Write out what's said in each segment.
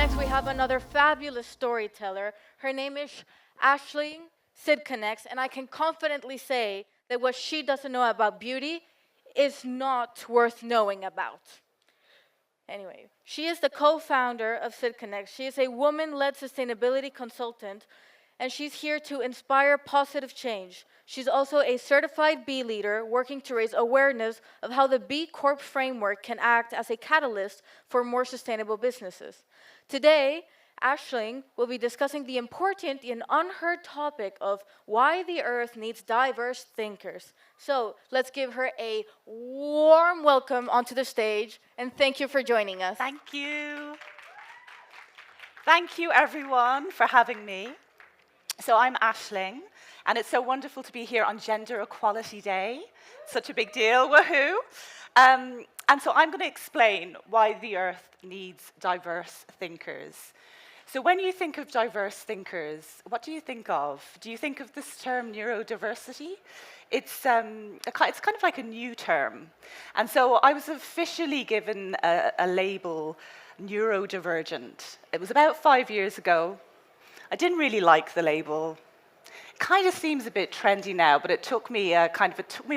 next we have another fabulous storyteller. Her name is Aisling Connect, and I can confidently say that what she doesn't know about beauty is not worth knowing about. Anyway, she is the co-founder of Cyd Connect. She is a woman-led sustainability consultant, and she's here to inspire positive change. She's also a certified B leader working to raise awareness of how the B Corp framework can act as a catalyst for more sustainable businesses. Today, Aisling will be discussing the important and unheard topic of why the Earth needs diverse thinkers. So let's give her a warm welcome onto the stage, and thank you for joining us. Thank you. Thank you, everyone, for having me. So I'm Aisling, and it's so wonderful to be here on Gender Equality Day. Such a big deal, woohoo. And so I'm going to explain why the Earth needs diverse thinkers. So when you think of diverse thinkers, what do you think of? Do you think of this term neurodiversity? It's kind of like a new term. And so I was officially given a label, neurodivergent. It was about 5 years ago. I didn't really like the label. It kind of seems a bit trendy now, but it took me a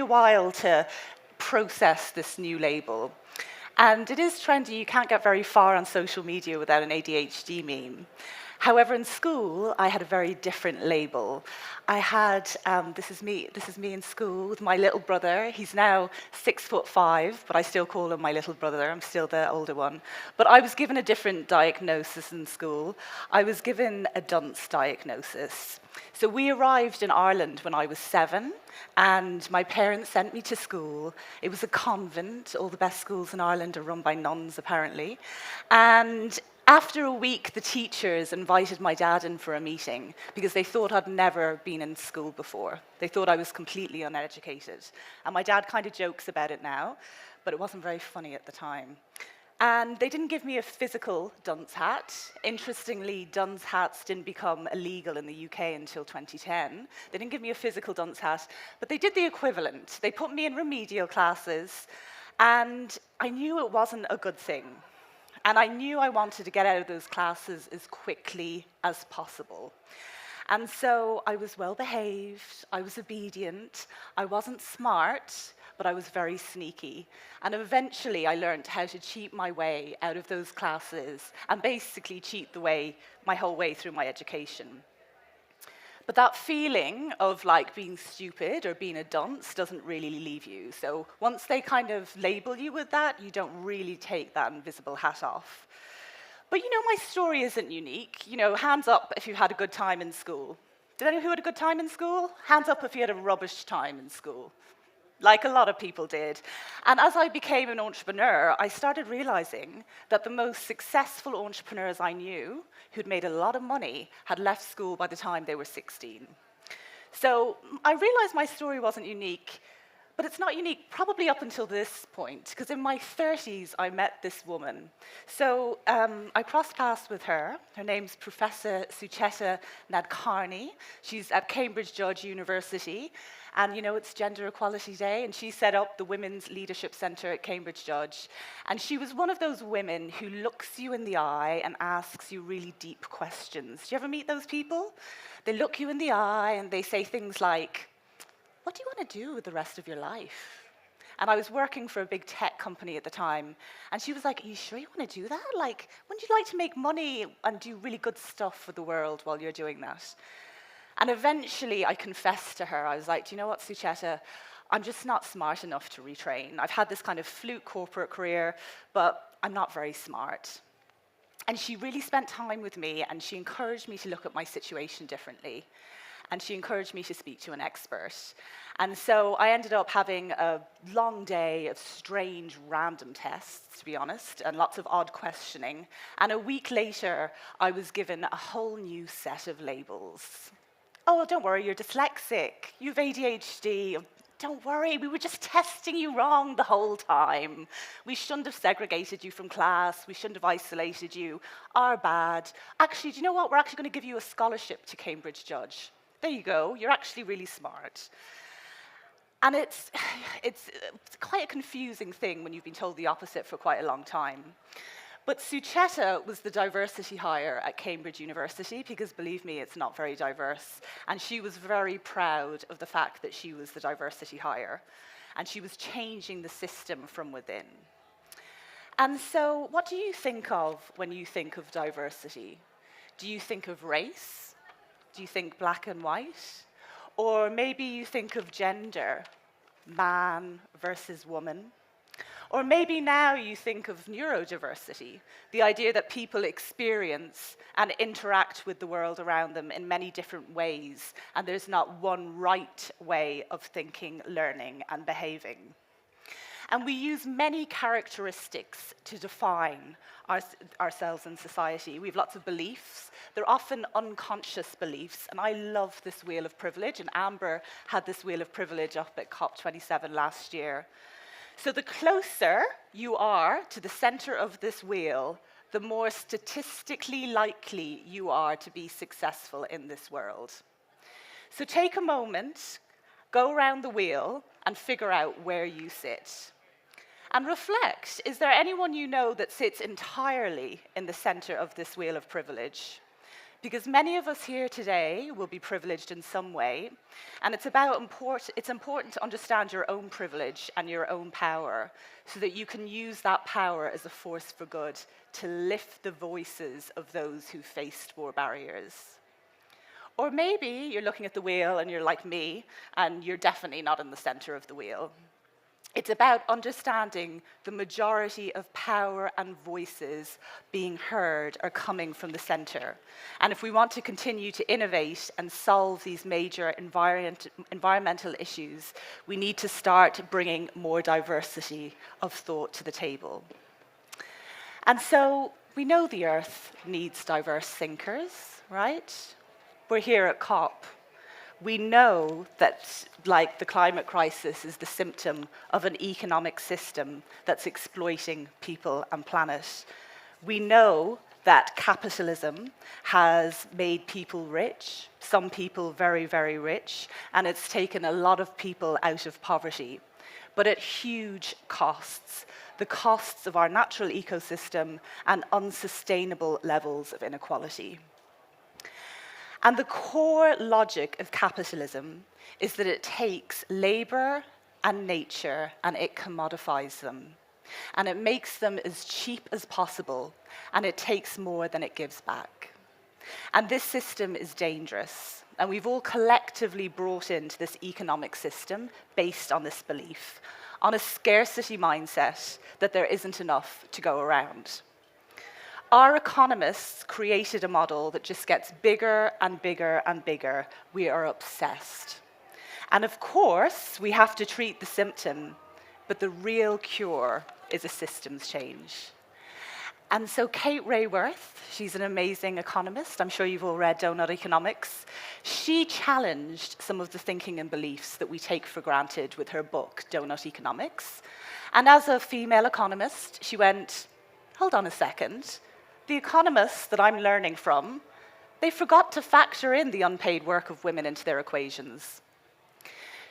while to process this new label. And it is trendy. You can't get very far on social media without an ADHD meme. However, in school, I had a very different label. I had, this is me in school with my little brother. He's now 6'5", but I still call him my little brother. I'm still the older one. But I was given a different diagnosis in school. I was given a dunce diagnosis. So we arrived in Ireland when I was 7, and my parents sent me to school. It was a convent. All the best schools in Ireland are run by nuns, apparently. And after a week, the teachers invited my dad in for a meeting because they thought I'd never been in school before. They thought I was completely uneducated. And my dad kind of jokes about it now, but it wasn't very funny at the time. And they didn't give me a physical dunce hat. Interestingly, dunce hats didn't become illegal in the UK until 2010. They didn't give me a physical dunce hat, but they did the equivalent. They put me in remedial classes, and I knew it wasn't a good thing. And I knew I wanted to get out of those classes as quickly as possible. And so I was well behaved, I was obedient, I wasn't smart, but I was very sneaky. And eventually I learned how to cheat my way out of those classes and basically cheat my whole way through my education. But that feeling of like being stupid or being a dunce doesn't really leave you. So once they kind of label you with that, you don't really take that invisible hat off. But my story isn't unique. Hands up if you had a good time in school. Did anyone who had a good time in school? Hands up if you had a rubbish time in school. Like a lot of people did. And as I became an entrepreneur, I started realizing that the most successful entrepreneurs I knew, who'd made a lot of money, had left school by the time they were 16. So I realized my story wasn't unique, but it's not unique probably up until this point, because in my 30s, I met this woman. So I crossed paths with her. Her name's Professor Cyd Connect. She's at Cambridge Judge University. And it's Gender Equality Day, and she set up the Women's Leadership Centre at Cambridge Judge. And she was one of those women who looks you in the eye and asks you really deep questions. Do you ever meet those people? They look you in the eye and they say things like, what do you want to do with the rest of your life? And I was working for a big tech company at the time, and she was like, are you sure you want to do that? Like, wouldn't you like to make money and do really good stuff for the world while you're doing that? And eventually I confessed to her. I was like, do you know what, Cyd, I'm just not smart enough to retrain. I've had this kind of fluke corporate career, but I'm not very smart. And she really spent time with me, and she encouraged me to look at my situation differently. And she encouraged me to speak to an expert. And so I ended up having a long day of strange, random tests, to be honest, and lots of odd questioning. And a week later, I was given a whole new set of labels. Oh, don't worry, you're dyslexic, you've ADHD. Don't worry, we were just testing you wrong the whole time. We shouldn't have segregated you from class, we shouldn't have isolated you. Our bad. Actually, do you know what? We're actually going to give you a scholarship to Cambridge Judge. There you go, you're actually really smart. And it's quite a confusing thing when you've been told the opposite for quite a long time. But Sucheta was the diversity hire at Cambridge University, because believe me, it's not very diverse. And she was very proud of the fact that she was the diversity hire. And she was changing the system from within. And so what do you think of when you think of diversity? Do you think of race? Do you think black and white? Or maybe you think of gender, man versus woman. Or maybe now you think of neurodiversity, the idea that people experience and interact with the world around them in many different ways, and there's not one right way of thinking, learning, and behaving. And we use many characteristics to define ourselves in society. We have lots of beliefs. They're often unconscious beliefs, and I love this wheel of privilege, and Amber had this wheel of privilege up at COP27 last year. So the closer you are to the center of this wheel, the more statistically likely you are to be successful in this world. So take a moment, go around the wheel, and figure out where you sit. And reflect, is there anyone you know that sits entirely in the center of this wheel of privilege? Because many of us here today will be privileged in some way, and it's important to understand your own privilege and your own power so that you can use that power as a force for good to lift the voices of those who faced more barriers. Or maybe you're looking at the wheel and you're like me, and you're definitely not in the center of the wheel. It's about understanding the majority of power and voices being heard are coming from the center. And if we want to continue to innovate and solve these major environmental issues, we need to start bringing more diversity of thought to the table. And so we know the Earth needs diverse thinkers, right? We're here at COP. We know that, like, the climate crisis is the symptom of an economic system that's exploiting people and planet. We know that capitalism has made people rich, some people very, very rich, and it's taken a lot of people out of poverty, but at huge costs, the costs of our natural ecosystem and unsustainable levels of inequality. And the core logic of capitalism is that it takes labor and nature and it commodifies them. And it makes them as cheap as possible, and it takes more than it gives back. And this system is dangerous, and we've all collectively brought into this economic system based on this belief, on a scarcity mindset that there isn't enough to go around. Our economists created a model that just gets bigger and bigger and bigger. We are obsessed. And of course, we have to treat the symptom, but the real cure is a systems change. And so Kate Raworth, she's an amazing economist. I'm sure you've all read Donut Economics. She challenged some of the thinking and beliefs that we take for granted with her book, Donut Economics. And as a female economist, she went, hold on a second. The economists that I'm learning from, they forgot to factor in the unpaid work of women into their equations.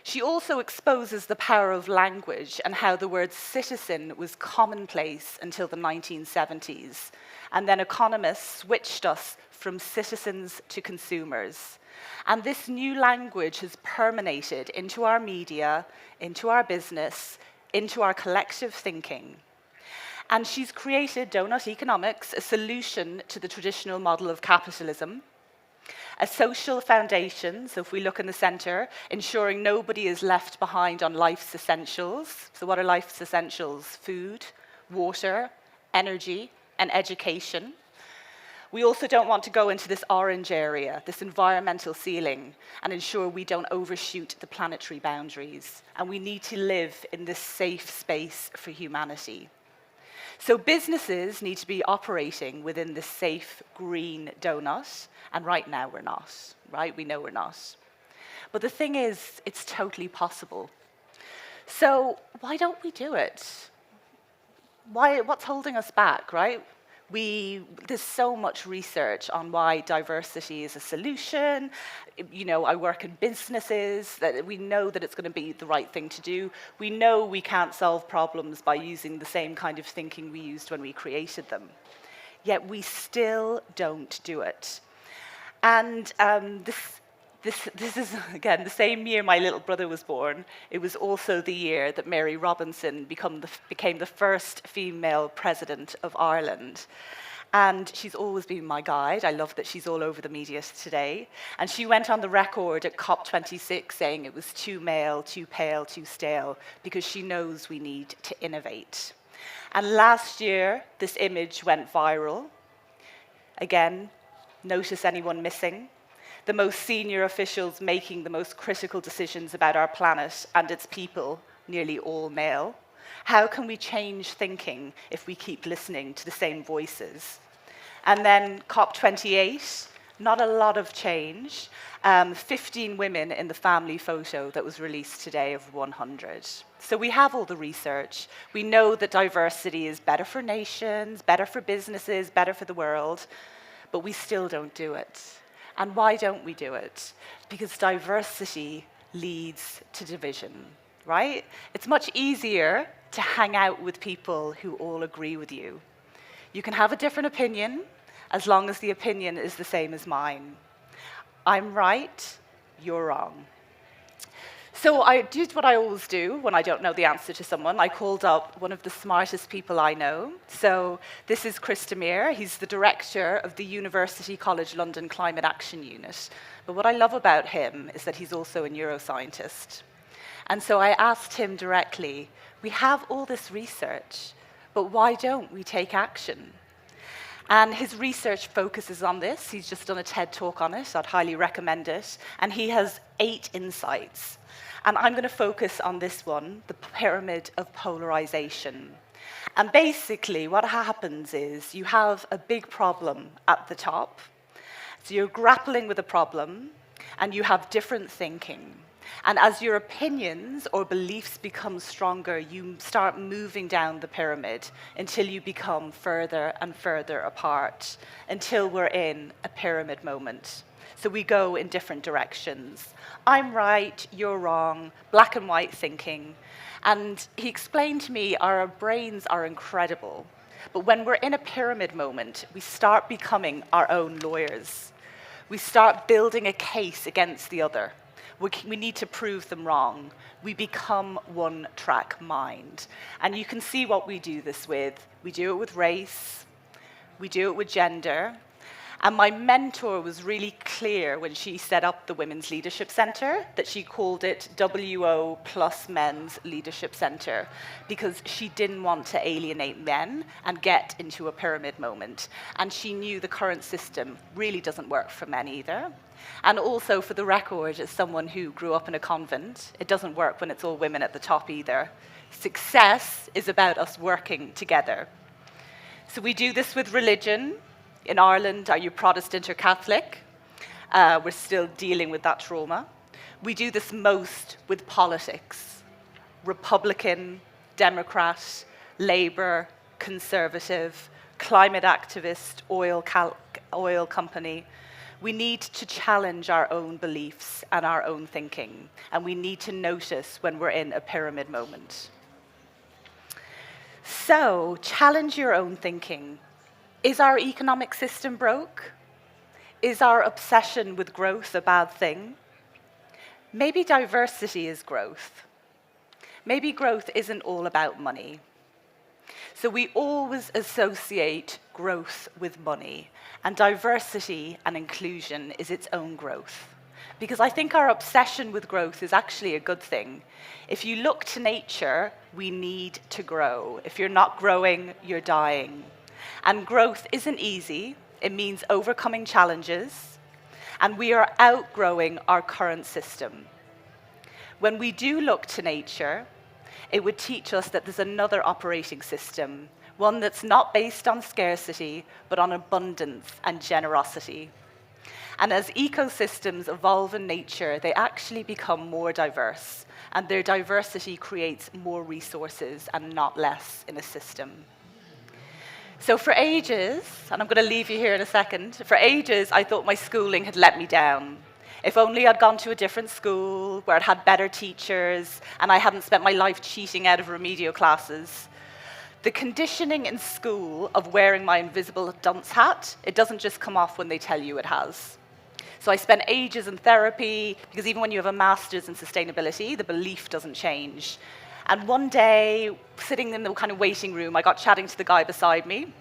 She also exposes the power of language and how the word citizen was commonplace until the 1970s. And then economists switched us from citizens to consumers. And this new language has permeated into our media, into our business, into our collective thinking. And she's created Donut Economics, a solution to the traditional model of capitalism, a social foundation, so if we look in the center, ensuring nobody is left behind on life's essentials. So what are life's essentials? Food, water, energy, and education. We also don't want to go into this orange area, this environmental ceiling, and ensure we don't overshoot the planetary boundaries. And we need to live in this safe space for humanity. So businesses need to be operating within this safe green donut, and right now we're not, right? We know we're not. But the thing is, it's totally possible. So why don't we do it? What's holding us back, right? There's so much research on why diversity is a solution. You know, I work in businesses, that we know that it's going to be the right thing to do. We know we can't solve problems by using the same kind of thinking we used when we created them. Yet we still don't do it. And this is, again, the same year my little brother was born. It was also the year that Mary Robinson became the first female president of Ireland. And she's always been my guide. I love that she's all over the media today. And she went on the record at COP26 saying it was too male, too pale, too stale, because she knows we need to innovate. And last year, this image went viral. Again, notice anyone missing? The most senior officials making the most critical decisions about our planet and its people, nearly all male. How can we change thinking if we keep listening to the same voices? And then COP28, not a lot of change. 15 women in the family photo that was released today of 100. So we have all the research. We know that diversity is better for nations, better for businesses, better for the world, but we still don't do it. And why don't we do it? Because diversity leads to division, right? It's much easier to hang out with people who all agree with you. You can have a different opinion as long as the opinion is the same as mine. I'm right, you're wrong. So I did what I always do when I don't know the answer to someone. I called up one of the smartest people I know. So this is Chris Demir. He's the director of the University College London Climate Action Unit. But what I love about him is that he's also a neuroscientist. And so I asked him directly, we have all this research, but why don't we take action? And his research focuses on this. He's just done a TED talk on it. I'd highly recommend it. And he has 8 insights. And I'm going to focus on this one, the pyramid of polarization. And basically, what happens is you have a big problem at the top. So you're grappling with a problem, and you have different thinking. And as your opinions or beliefs become stronger, you start moving down the pyramid until you become further and further apart, until we're in a pyramid moment. So we go in different directions. I'm right, you're wrong, black and white thinking. And he explained to me our brains are incredible. But when we're in a pyramid moment, we start becoming our own lawyers. We start building a case against the other. We need to prove them wrong. We become one-track mind. And you can see what we do this with. We do it with race. We do it with gender. And my mentor was really clear when she set up the Women's Leadership Centre that she called it WO plus Men's Leadership Centre because she didn't want to alienate men and get into a pyramid moment. And she knew the current system really doesn't work for men either. And also, for the record, as someone who grew up in a convent, it doesn't work when it's all women at the top either. Success is about us working together. So we do this with religion. In Ireland, are you Protestant or Catholic? We're still dealing with that trauma. We do this most with politics. Republican, Democrat, Labour, Conservative, climate activist, oil company. We need to challenge our own beliefs and our own thinking, and we need to notice when we're in a pyramid moment. So, challenge your own thinking. Is our economic system broke? Is our obsession with growth a bad thing? Maybe diversity is growth. Maybe growth isn't all about money. So we always associate growth with money, and diversity and inclusion is its own growth. Because I think our obsession with growth is actually a good thing. If you look to nature, we need to grow. If you're not growing, you're dying. And growth isn't easy. It means overcoming challenges, and we are outgrowing our current system. When we do look to nature, it would teach us that there's another operating system, one that's not based on scarcity, but on abundance and generosity. And as ecosystems evolve in nature, they actually become more diverse, and their diversity creates more resources and not less in a system. So for ages, and I'm going to leave you here in a second, for ages I thought my schooling had let me down. If only I'd gone to a different school where I'd had better teachers and I hadn't spent my life cheating out of remedial classes. The conditioning in school of wearing my invisible dunce hat, it doesn't just come off when they tell you it has. So I spent ages in therapy, because even when you have a master's in sustainability, the belief doesn't change. And one day, sitting in the kind of waiting room, I got chatting to the guy beside me,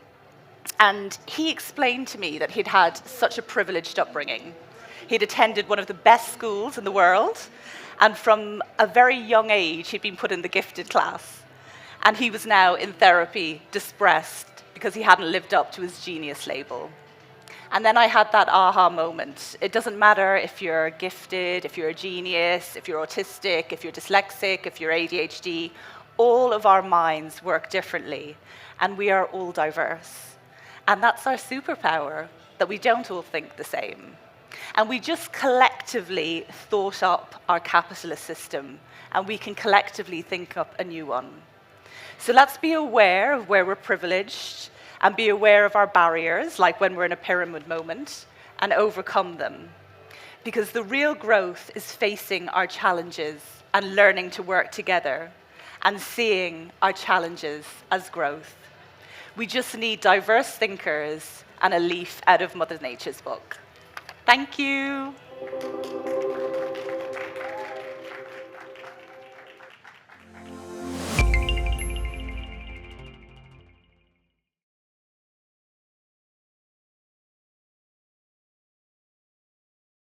and he explained to me that he'd had such a privileged upbringing. He'd attended one of the best schools in the world, and from a very young age, he'd been put in the gifted class. And he was now in therapy, distressed, because he hadn't lived up to his genius label. And then I had that aha moment. It doesn't matter if you're gifted, if you're a genius, if you're autistic, if you're dyslexic, if you're ADHD. All of our minds work differently, and we are all diverse. And that's our superpower, that we don't all think the same. And we just collectively thought up our capitalist system, and we can collectively think up a new one. So let's be aware of where we're privileged, and be aware of our barriers, like when we're in a pyramid moment, and overcome them. Because the real growth is facing our challenges and learning to work together, and seeing our challenges as growth. We just need diverse thinkers and a leaf out of Mother Nature's book. Thank you.